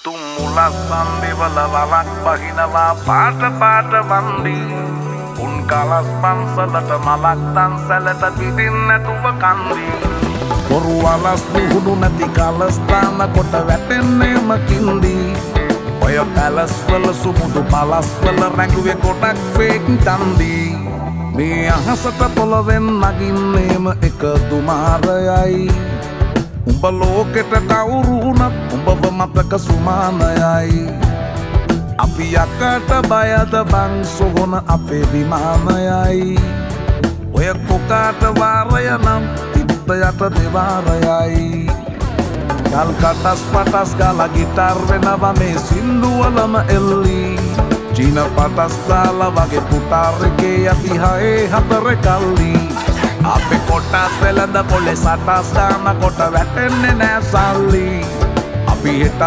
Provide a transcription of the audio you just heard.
තුම්මුලස් සම්බිවල වලක් බහිනවා පාට පාට වන්දි උන් කලස් පන්සලට මලක් තන්සලට පිටින් නැතුව කන්දි බොරු වලස් නිහුණු නැති කලස්ථාන කොට වැටෙන්නේම කින්දි ඔය පැලස් වල සුමුදු පලස් වල රැඟුවේ කොටක් ෆේක් තන්දි මේ අහසට පොළවෙන් නගින්නේම එක දුමාරයයි උඹ ලෝකෙට කවුරු වුණත් උඹව මතක සුමානයයි අපි යකට බයද බං සොහොන අපේ විමානයයි ඔය කොකාට වාරය නම් තිත්ත යට දෙවාරයයි ගල් කටස් පටස් ගාලා ගිටාර් වෙනවා මේ සින්දුවලම එල්ලි චීන පටස් දාලා වගේ පුටාර් එකේ යටි හයේ හතර කල්ලි අපේ කොටස් වෙලඳ පොලේ සටස් දාන කොට වැටෙන්නේ නෑ සල්ලි අපි හිට